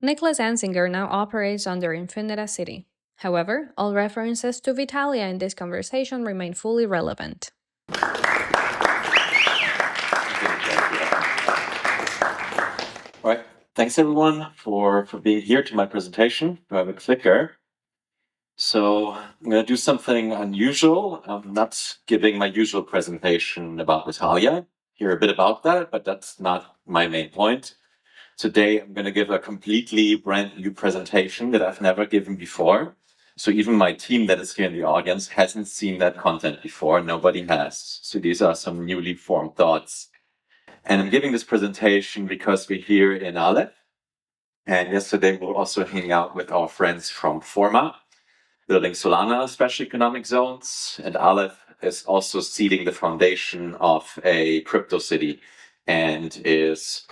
Niklas Anzinger now operates under Infinita City. However, all references to Vitalia in this conversation remain fully relevant. All right. Thanks everyone for being here to my presentation. I have a clicker. So I'm going to do something unusual. I'm not giving my usual presentation about Vitalia. Hear a bit about that, but that's not my main point. Today, I'm going to give a completely brand new presentation that I've never given before. So even my team that is here in the audience hasn't seen that content before. Nobody has. So these are some newly formed thoughts. And I'm giving this presentation because we're here in Aleph. And yesterday, we were also hanging out with our friends from Forma, building Solana special economic zones. And Aleph is also seeding the foundation of a crypto city and is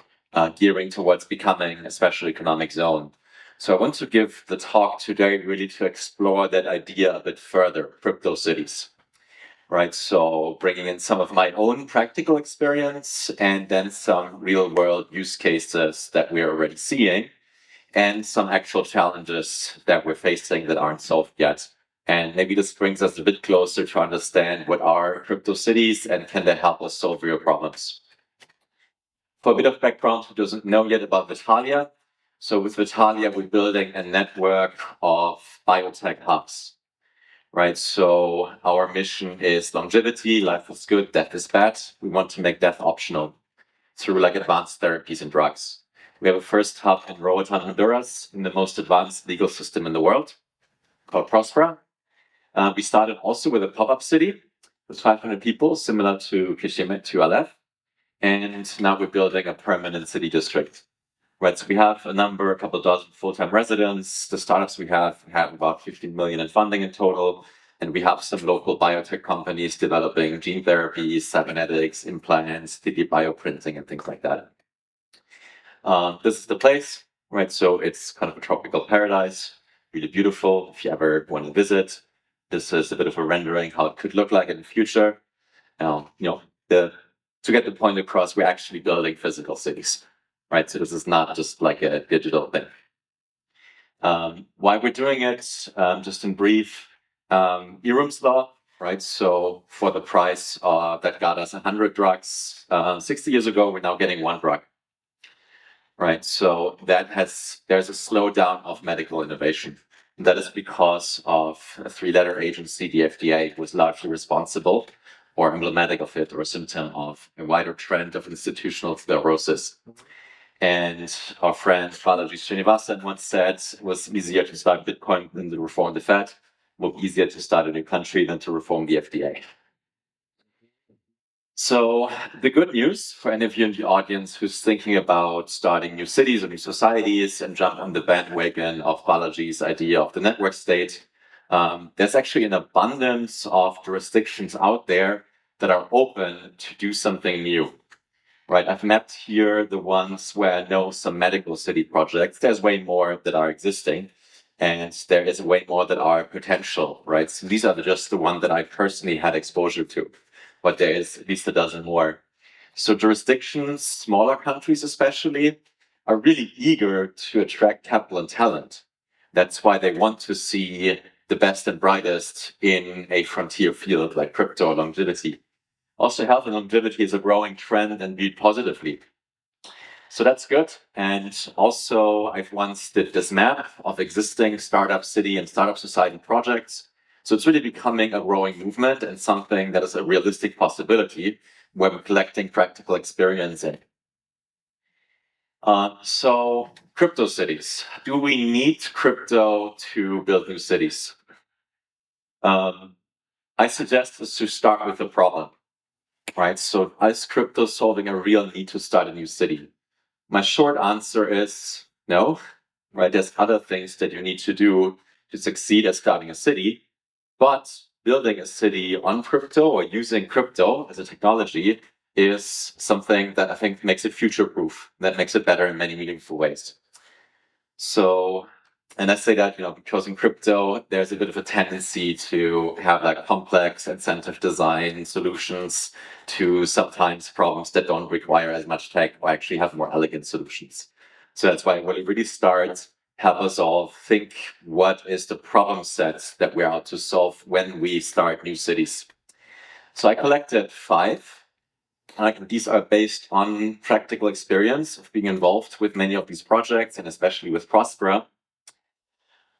gearing towards becoming a special economic zone. So I want to give the talk today really to explore that idea a bit further, crypto cities. Right, so bringing in some of my own practical experience and then some real world use cases that we're already seeing and some actual challenges that we're facing that aren't solved yet. And maybe this brings us a bit closer to understand what are crypto cities and can they help us solve real problems. For a bit of background, who doesn't know yet about Vitalia? So with Vitalia, we're building a network of biotech hubs. Right, so our mission is longevity, life is good, death is bad. We want to make death optional through like advanced therapies and drugs. We have a first hub in Roatán, Honduras, in the most advanced legal system in the world, called Próspera. We started also with a pop-up city with 500 people, similar to Crecimiento, to Aleph. And now we're building a permanent city district. Right, so we have a couple dozen full-time residents. The startups we have about 15 million in funding in total. And we have some local biotech companies developing gene therapies, cybernetics, implants, 3D bioprinting, and things like that. This is the place, right? So it's kind of a tropical paradise, really beautiful. If you ever want to visit, this is a bit of a rendering how it could look like in the future. To get the point across, we're actually building physical cities. Right, so this is not just like a digital thing. Why we're doing it, just in brief, Irum's law, right? So for the price that got us 100 drugs 60 years ago, we're now getting one drug, right? So there's a slowdown of medical innovation. And that is because of a three-letter agency, the FDA, was largely responsible or emblematic of it or a symptom of a wider trend of institutional sclerosis. And our friend Balaji Srinivasan once said it was easier to start Bitcoin than to reform the Fed, more easier to start a new country than to reform the FDA. So the good news for any of you in the audience who's thinking about starting new cities or new societies and jump on the bandwagon of Balaji's idea of the network state, there's actually an abundance of jurisdictions out there that are open to do something new. Right, I've mapped here the ones where I know some medical city projects. There's way more that are existing, and there is way more that are potential, right? So these are just the ones that I personally had exposure to, but there is at least a dozen more. So jurisdictions, smaller countries especially, are really eager to attract capital and talent. That's why they want to see the best and brightest in a frontier field like crypto or longevity. Also, health and longevity is a growing trend and viewed positively. So that's good. And also, I've once did this map of existing startup city and startup society projects. So it's really becoming a growing movement and something that is a realistic possibility where we're collecting practical experience in. So crypto cities. Do we need crypto to build new cities? I suggest to start with the problem. Right, so is crypto solving a real need to start a new city? My short answer is no. Right, there's other things that you need to do to succeed at starting a city, but building a city on crypto or using crypto as a technology is something that I think makes it future-proof, that makes it better in many meaningful ways. So, and I say that, because in crypto, there's a bit of a tendency to have like complex incentive design solutions to sometimes problems that don't require as much tech or actually have more elegant solutions. So that's why when it really starts, help us all think what is the problem set that we're out to solve when we start new cities. So I collected 5. These are based on practical experience of being involved with many of these projects and especially with Próspera.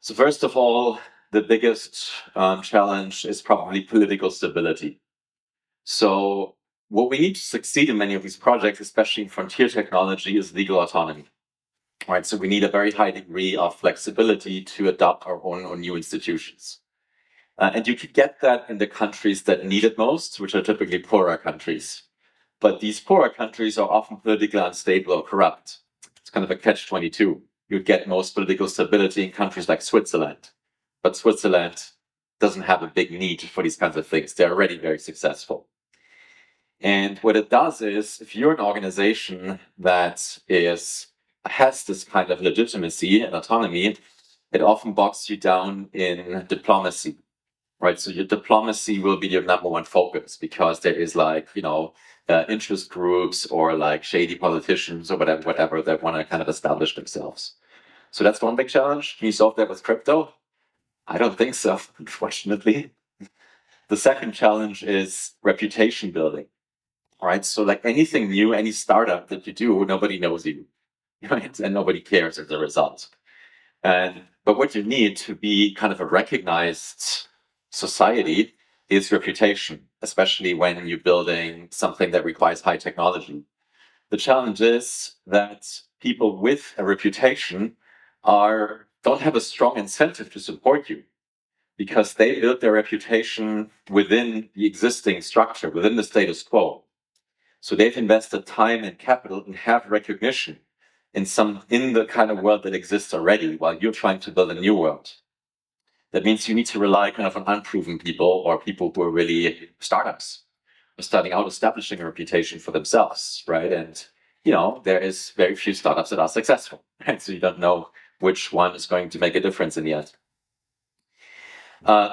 So first of all, the biggest challenge is probably political stability. So what we need to succeed in many of these projects, especially in frontier technology, is legal autonomy. Right, so we need a very high degree of flexibility to adopt our own or new institutions. And you could get that in the countries that need it most, which are typically poorer countries. But these poorer countries are often politically unstable or corrupt. It's kind of a catch-22. You'd get most political stability in countries like Switzerland. But Switzerland doesn't have a big need for these kinds of things. They're already very successful. And what it does is, if you're an organization that has this kind of legitimacy and autonomy, it often bogs you down in diplomacy, right? So your diplomacy will be your number one focus because there is interest groups or like shady politicians or whatever that want to kind of establish themselves. So that's one big challenge. Can you solve that with crypto? I don't think so, unfortunately. The second challenge is reputation building. All right. So like anything new, any startup that you do, nobody knows you, right? And nobody cares as a result. But what you need to be kind of a recognized society is reputation, especially when you're building something that requires high technology. The challenge is that people with a reputation don't have a strong incentive to support you because they built their reputation within the existing structure, within the status quo. So they've invested time and capital and have recognition in the kind of world that exists already while you're trying to build a new world. That means you need to rely kind of on unproven people or people who are really startups, starting out establishing a reputation for themselves, right? And, there is very few startups that are successful, right? So you don't know which one is going to make a difference in the end.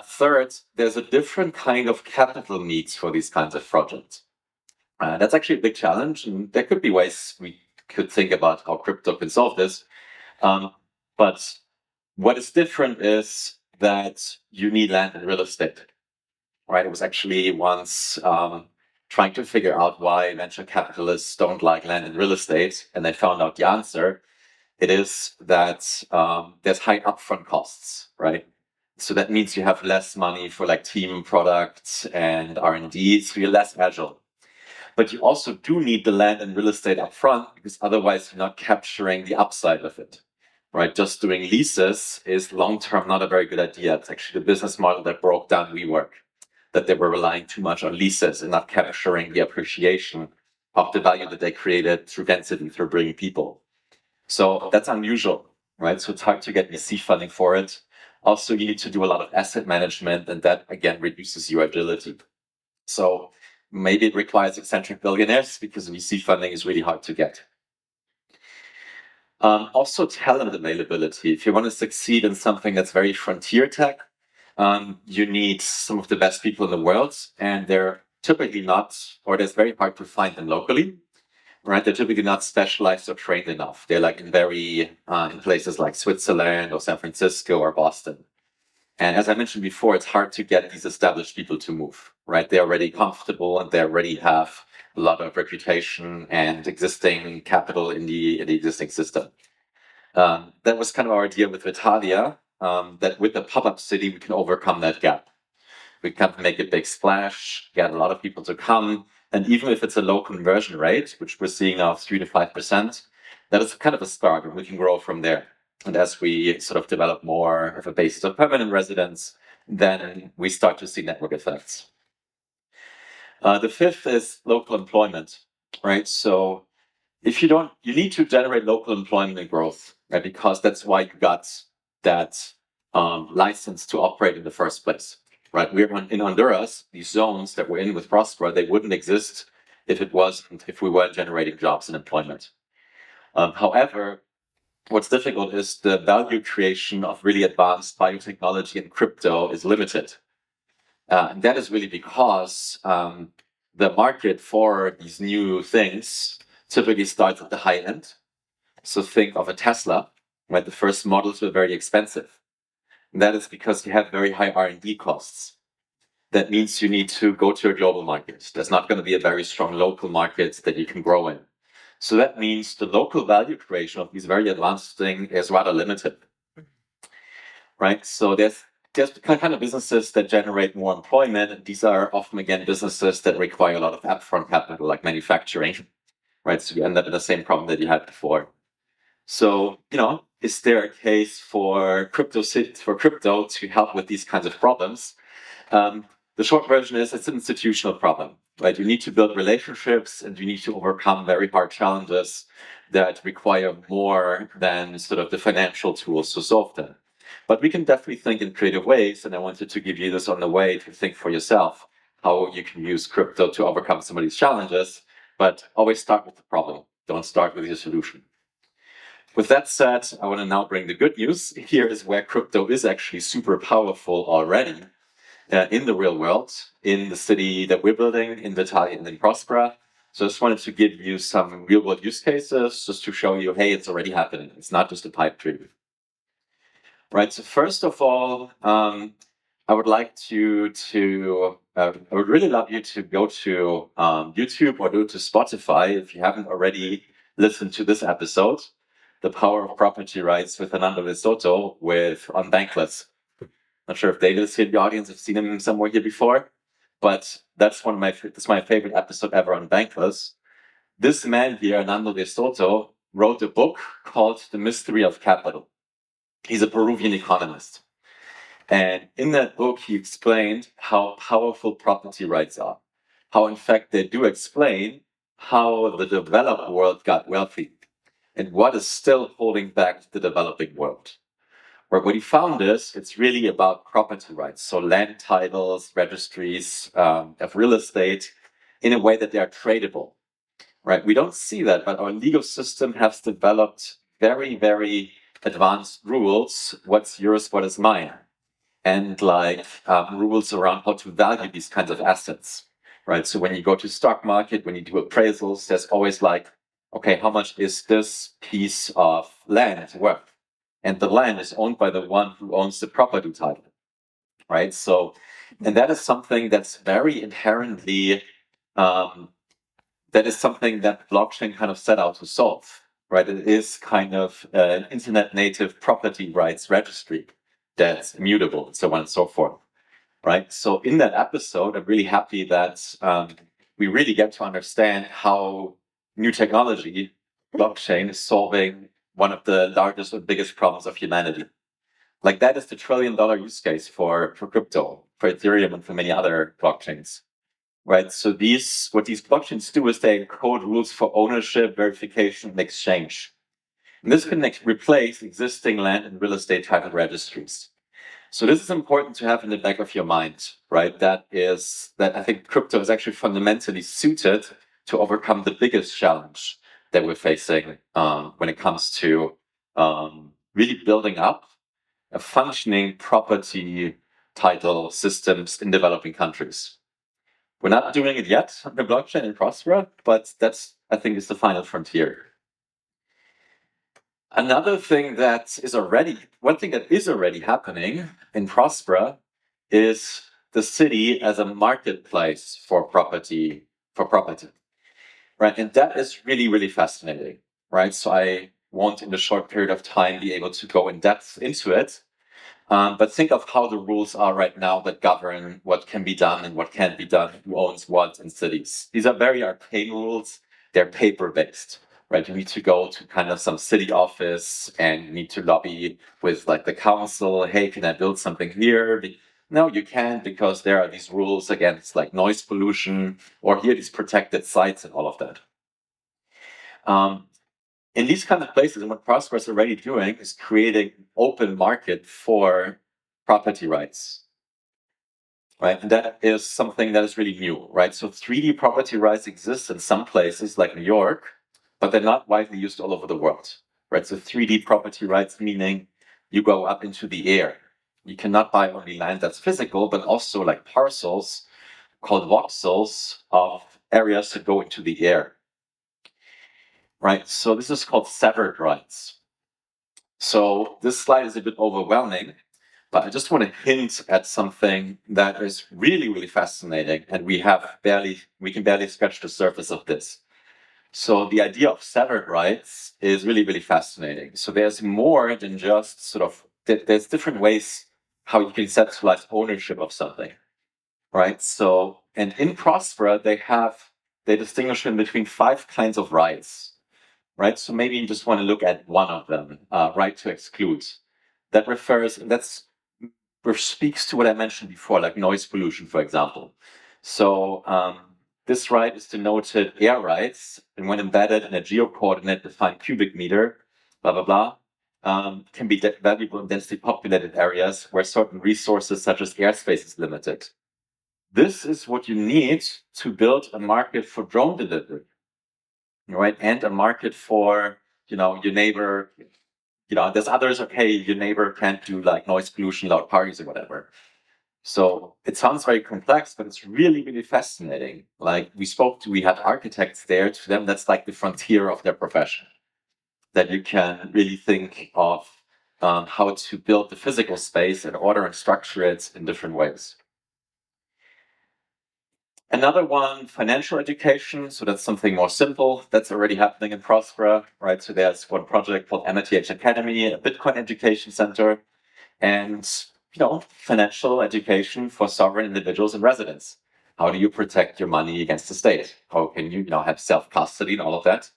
Third, there's a different kind of capital needs for these kinds of projects. That's actually a big challenge, and there could be ways we could think about how crypto can solve this. But what is different is that you need land and real estate, right? It was actually once trying to figure out why venture capitalists don't like land and real estate, and they found out the answer. It is that there's high upfront costs, right? So that means you have less money for like team products and R&D, so you're less agile. But you also do need the land and real estate upfront because otherwise you're not capturing the upside of it, right? Just doing leases is long-term not a very good idea. It's actually the business model that broke down WeWork, that they were relying too much on leases and not capturing the appreciation of the value that they created through density, through bringing people. So that's unusual, right? So it's hard to get VC funding for it. Also, you need to do a lot of asset management, and that again reduces your agility. So maybe it requires eccentric billionaires because VC funding is really hard to get. Also, talent availability. If you want to succeed in something that's very frontier tech, you need some of the best people in the world, and they're typically not, or it's very hard to find them locally, right? They're typically not specialized or trained enough. They're like in places like Switzerland or San Francisco or Boston. And as I mentioned before, it's hard to get these established people to move, right? They're already comfortable and they already have a lot of reputation and existing capital in the existing system. That was kind of our idea with Vitalia, that with the pop-up city, we can overcome that gap. We can make a big splash, get a lot of people to come. And even if it's a low conversion rate, which we're seeing now 3 to 5%, that is kind of a start and we can grow from there. And as we sort of develop more of a basis of permanent residents, then we start to see network effects. The fifth is local employment, right? So you need to generate local employment and growth, right? Because that's why you got that license to operate in the first place, right? We're in Honduras. These zones that we're in with Próspera, they wouldn't exist if we weren't generating jobs and employment. However, what's difficult is the value creation of really advanced biotechnology and crypto is limited. And that is really because the market for these new things typically starts at the high end. So think of a Tesla, right? The first models were very expensive. And that is because you have very high R&D costs. That means you need to go to a global market. There's not going to be a very strong local market that you can grow in. So that means the local value creation of these very advanced things is rather limited, right? So there's kind of businesses that generate more employment. And these are often, again, businesses that require a lot of upfront capital, like manufacturing, right? So you end up in the same problem that you had before. So, is there a case for crypto to help with these kinds of problems? The short version is it's an institutional problem, right? You need to build relationships and you need to overcome very hard challenges that require more than sort of the financial tools to solve them. But we can definitely think in creative ways, and I wanted to give you this on the way to think for yourself how you can use crypto to overcome some of these challenges, but always start with the problem. Don't start with your solution. With that said, I want to now bring the good news. Here is where crypto is actually super powerful already in the real world, in the city that we're building, in Vitalia and in Próspera. So I just wanted to give you some real world use cases just to show you, hey, it's already happening. It's not just a pipe dream. Right, so first of all, I would like I would really love you to go to YouTube or go to Spotify if you haven't already listened to this episode, The Power of Property Rights with Fernando de Soto on Bankless. Not sure if David's here in the audience. I've seen him somewhere here before, but that's my favorite episode ever on Bankless. This man here, Fernando de Soto, wrote a book called The Mystery of Capital. He's a Peruvian economist. And in that book, he explained how powerful property rights are. How, in fact, they do explain how the developed world got wealthy and what is still holding back the developing world. What he found is it's really about property rights. So land titles, registries of real estate in a way that they are tradable, right? We don't see that, but our legal system has developed very, very advanced rules. What's yours, what is mine? And rules around how to value these kinds of assets, right? So when you go to stock market, when you do appraisals, there's always okay, how much is this piece of land worth? And the land is owned by the one who owns the property title, right? So, and that is something that's very inherently, that is something that blockchain kind of set out to solve, right? It is kind of an internet native property rights registry that's immutable and so on and so forth, right? So in that episode, I'm really happy that we really get to understand how new technology, blockchain, is solving one of the largest and biggest problems of humanity. That is the $1 trillion use case for crypto, for Ethereum, and for many other blockchains, right? So what these blockchains do is they encode rules for ownership, verification, and exchange. And this can replace existing land and real estate title registries. So this is important to have in the back of your mind, right? That I think crypto is actually fundamentally suited to overcome the biggest challenge that we're facing when it comes to really building up a functioning property title systems in developing countries. We're not doing it yet on the blockchain in Próspera, but that's, I think, is the final frontier. One thing that is already happening in Próspera is the city as a marketplace for property, right? And that is really, really fascinating, right? So I won't, in a short period of time, be able to go in depth into it. But think of how the rules are right now that govern what can be done and what can't be done, who owns what in cities. These are very arcane rules. They're paper-based, right? You need to go to kind of some city office and you need to lobby with the council. Hey, can I build something here? No, you can't, because there are these rules against noise pollution, or here these protected sites and all of that. In these kind of places, and what Próspera is already doing is creating an open market for property rights, right? And that is something that is really new, right? So 3D property rights exist in some places like New York, but they're not widely used all over the world, right? So 3D property rights, meaning you go up into the air. You cannot buy only land that's physical, but also parcels called voxels of areas that go into the air. right? So this is called severed rights. So this slide is a bit overwhelming, but I just want to hint at something that is really, really fascinating, and we can barely scratch the surface of this. So the idea of severed rights is really, really fascinating. So there's more than just there's different ways how you can conceptualize ownership of something, right? So, and in Próspera, they distinguish in between 5 kinds of rights, right? So maybe you just want to look at one of them, right to exclude. Which speaks to what I mentioned before, like noise pollution, for example. So this right is denoted air rights, and when embedded in a geocoordinate defined cubic meter, blah, blah, blah, can be valuable in densely populated areas where certain resources such as airspace is limited. This is what you need to build a market for drone delivery, right? And a market for, your neighbor, there's others, okay, your neighbor can't do like noise pollution, loud parties or whatever. So it sounds very complex, but it's really, really fascinating. Like we had architects there. To them, that's like the frontier of their profession, that you can really think of how to build the physical space and order and structure it in different ways. Another one, financial education. So that's something more simple. That's already happening in Próspera, right? So there's one project called MITH Academy, a Bitcoin education center, and financial education for sovereign individuals and residents. How do you protect your money against the state? How can you, have self-custody and all of that?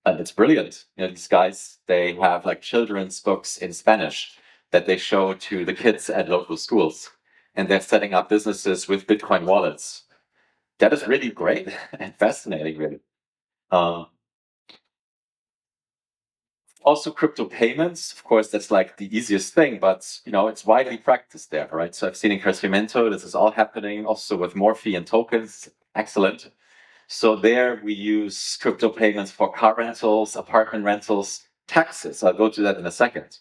And it's brilliant. These guys, they have like children's books in Spanish that they show to the kids at local schools. And they're setting up businesses with Bitcoin wallets. That is really great and fascinating, really. Also, crypto payments, of course, that's like the easiest thing, but it's widely practiced there, right? So I've seen in Crecimiento, this is all happening also with Morphe and tokens. Excellent. So there we use crypto payments for car rentals, apartment rentals, taxes. I'll go to that in a second.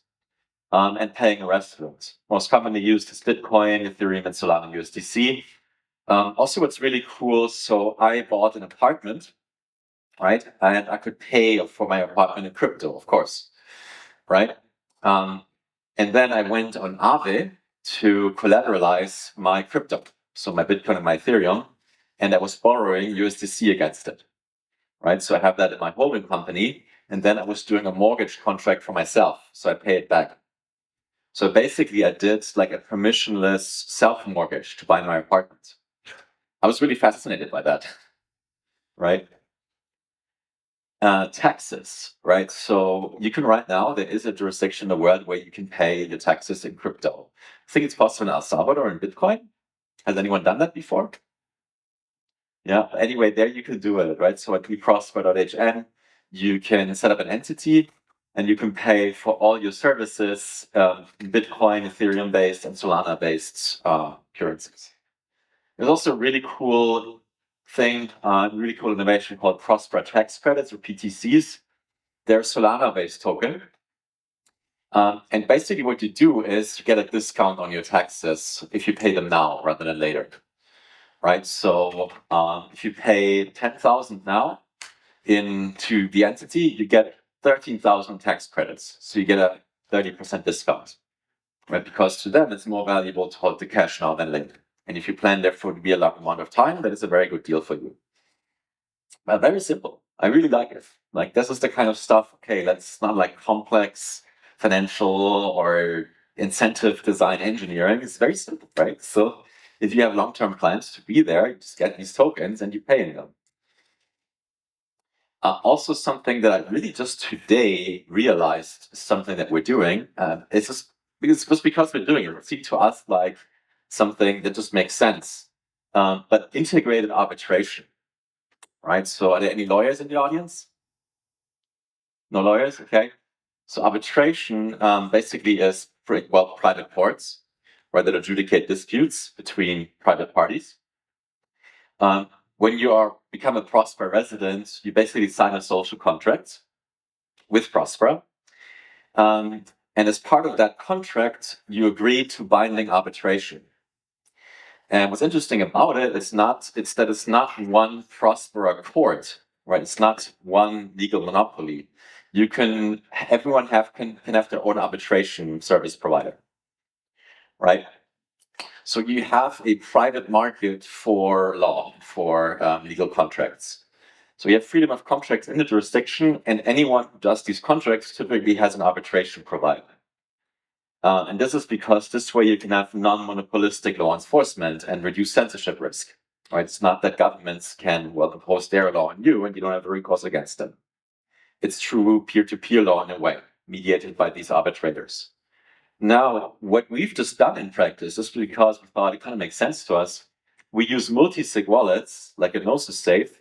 And paying a restaurant. Most commonly used is Bitcoin, Ethereum, and Solana USDC. Also, what's really cool, so I bought an apartment, right? And I could pay for my apartment in crypto, of course, right? And then I went on Aave to collateralize my crypto, so my Bitcoin and my Ethereum, and I was borrowing USDC against it, right? So I have that in my holding company, and then I was doing a mortgage contract for myself, so I pay it back. So basically, I did like a permissionless self-mortgage to buy my apartment. I was really fascinated by that, right? Taxes, right? So you can right now, there is a jurisdiction in the world where you can pay your taxes in crypto. I think it's possible in El Salvador in Bitcoin. Has anyone done that before? Yeah, anyway, there you can do it, right? So at prosper.hn, you can set up an entity and you can pay for all your services, Bitcoin, Ethereum based, and Solana based currencies. There's also a really cool thing, really cool innovation called Próspera tax credits or PTCs. They're a Solana-based token. And basically what you do is you get a discount on your taxes if you pay them now rather than later, right? So if you pay 10,000 now into the entity, you get 13,000 tax credits. So you get a 30% discount, right? Because to them, it's more valuable to hold the cash now than later. And if you plan therefore to be a long amount of time, that is a very good deal for you. But very simple. I really like it. Like this is the kind of stuff, okay, that's not like complex financial or incentive design engineering. It's very simple, right? So if you have long-term plans to be there, you just get these tokens and you pay in them. Also something that I really just today realized something that we're doing. It's just because we're doing it. It seemed to us like something that just makes sense. But integrated arbitration, right? So are there any lawyers in the audience? No lawyers? Okay. So arbitration basically is private courts where they adjudicate disputes between private parties. When you become a Próspera resident, you basically sign a social contract with Próspera. And as part of that contract, you agree to binding arbitration. And what's interesting about it is that it's not one Próspera court right? It's not one legal monopoly. Everyone can have their own arbitration service provider, right? So you have a private market for law, for legal contracts. So you have freedom of contracts in the jurisdiction, and anyone who does these contracts typically has an arbitration provider. And this is because this way you can have non-monopolistic law enforcement and reduce censorship risk. Right? It's not that governments can impose their law on you and you don't have a recourse against them. It's true peer-to-peer law in a way, mediated by these arbitrators. Now, what we've just done in practice is because we thought it kind of makes sense to us. We use multi-sig wallets, like a Gnosis safe.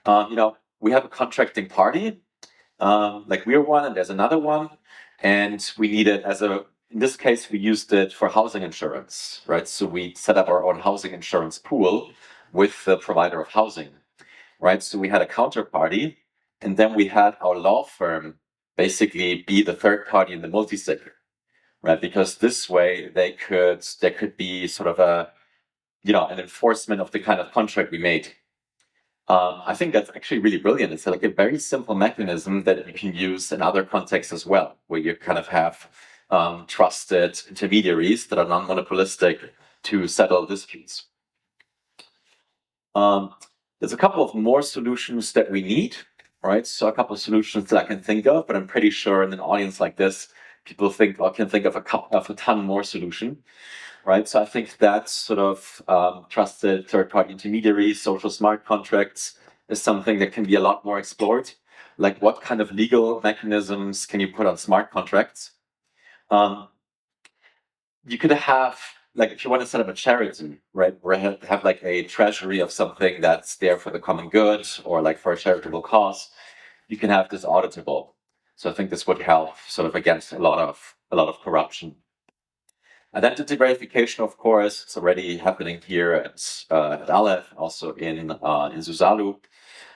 We have a contracting party, like we're one, and there's another one, and we need it in this case, we used it for housing insurance, right? So we set up our own housing insurance pool with the provider of housing, right? So we had a counterparty, and then we had our law firm basically be the third party in the multi-sig, right? Because this way there could be sort of an enforcement of the kind of contract we made. I think that's actually really brilliant. It's like a very simple mechanism that you can use in other contexts as well, where you kind of have trusted intermediaries that are non-monopolistic to settle disputes. There's a couple of more solutions that we need, right? So a couple of solutions that I can think of, but I'm pretty sure in an audience like this, people can think of a ton more solution. Right, so I think that sort of trusted third-party intermediaries, social smart contracts is something that can be a lot more explored. Like, what kind of legal mechanisms can you put on smart contracts? You could have, like, if you want to set up a charity, right, where you have like a treasury of something that's there for the common good or like for a charitable cause, you can have this auditable. So I think this would help sort of against a lot of corruption. Identity verification, of course, it's already happening here at Aleph, also in Suzalu.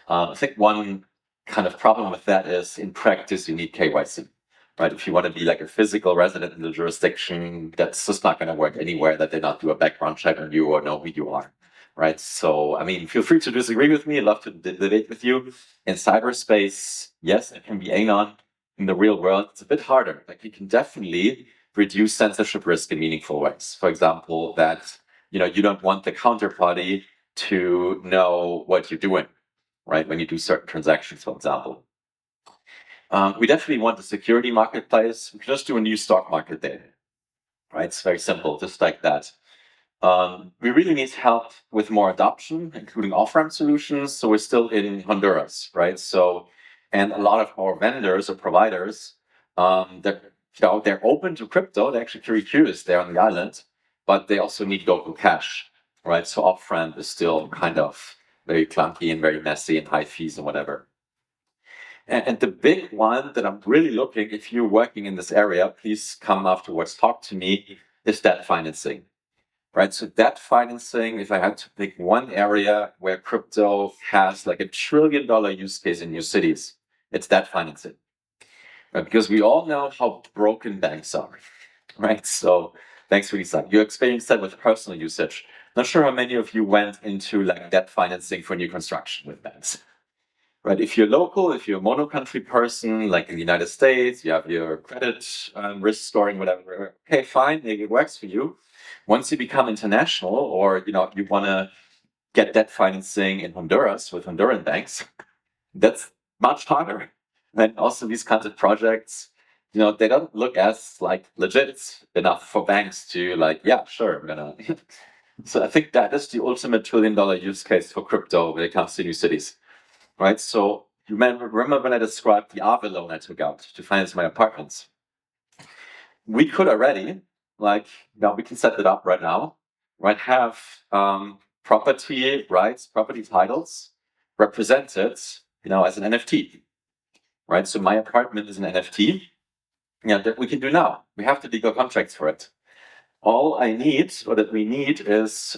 I think one kind of problem with that is in practice you need KYC, right? If you want to be like a physical resident in the jurisdiction, that's just not going to work anywhere that they not do a background check on you or know who you are, right? So, I mean, feel free to disagree with me. I'd love to debate with you. In cyberspace, yes, it can be anon. In the real world, it's a bit harder. Like, you can definitely reduce censorship risk in meaningful ways. For example, that you don't want the counterparty to know what you're doing, right? When you do certain transactions, for example. We definitely want the security marketplace. We can just do a new stock market there, right? It's very simple, just like that. We really need help with more adoption, including off-ramp solutions. So we're still in Honduras, right? And a lot of our vendors or providers, they're open to crypto. They're actually very curious there on the island, but they also need local cash, right? So off-ramp is still kind of very clunky and very messy and high fees and whatever. And the big one that I'm really looking, if you're working in this area, please come afterwards, talk to me, is debt financing, right? So debt financing, if I had to pick one area where crypto has like $1 trillion use case in new cities, it's debt financing. Right? Because we all know how broken banks are, right? So banks really suck. You experienced that with personal usage. Not sure how many of you went into like debt financing for new construction with banks, right? If you're local, if you're a mono-country person, like in the United States, you have your credit risk scoring, whatever. Okay, fine, maybe it works for you. Once you become international, or you want to get debt financing in Honduras with Honduran banks, that's much harder. And also these kinds of projects, they don't look as like legit enough for banks to like, yeah, sure, I'm gonna. So I think that is the ultimate $1 trillion use case for crypto when it comes to new cities, right? So you remember when I described the Aave loan I took out to finance my apartments? We could already, we can set it up right now, right? Have property rights, property titles represented, as an NFT. Right, so my apartment is an NFT. Yeah, that we can do now. We have the legal contracts for it. All I need, or that we need, is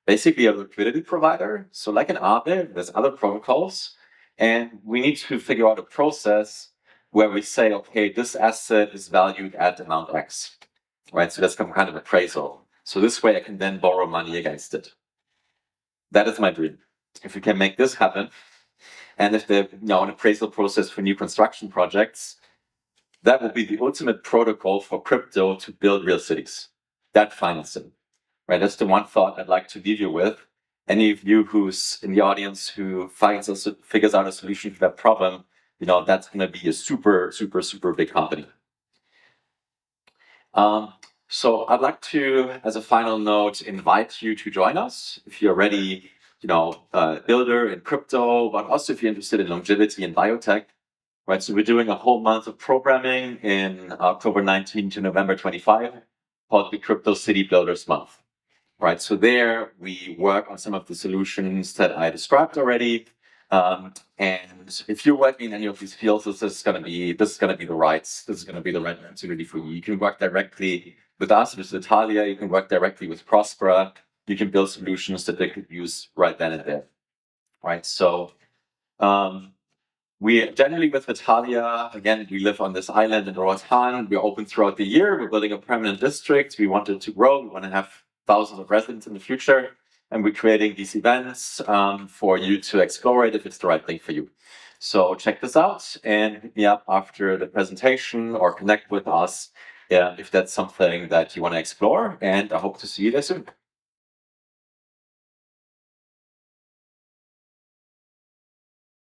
basically a liquidity provider. So like an Aave, there's other protocols, and we need to figure out a process where we say, okay, this asset is valued at amount X. Right, so that's some kind of appraisal. So this way I can then borrow money against it. That is my dream. If we can make this happen, And if they're an appraisal process for new construction projects, that will be the ultimate protocol for crypto to build real cities. That financing, right? That's the one thought I'd like to leave you with. Any of you who's in the audience who figures out a solution to that problem, that's going to be a super, super, super big company. So I'd like to, as a final note, invite you to join us if you're already, a builder in crypto, but also if you're interested in longevity and biotech. Right, so we're doing a whole month of programming in October 19 to November 25, called the Crypto City Builders Month. Right, so there we work on some of the solutions that I described already. And if you're working in any of these fields, this is going to be the right opportunity for you. You can work directly with us, with Vitalia. You can work directly with Próspera. You can build solutions that they could use right then and there. Right, so we generally with Vitalia, again, we live on this island in Roatán. We're open throughout the year. We're building a permanent district. We want it to grow. We want to have thousands of residents in the future. And we're creating these events for you to explore it if it's the right thing for you. So check this out and hit me up after the presentation or connect with us if that's something that you want to explore. And I hope to see you there soon.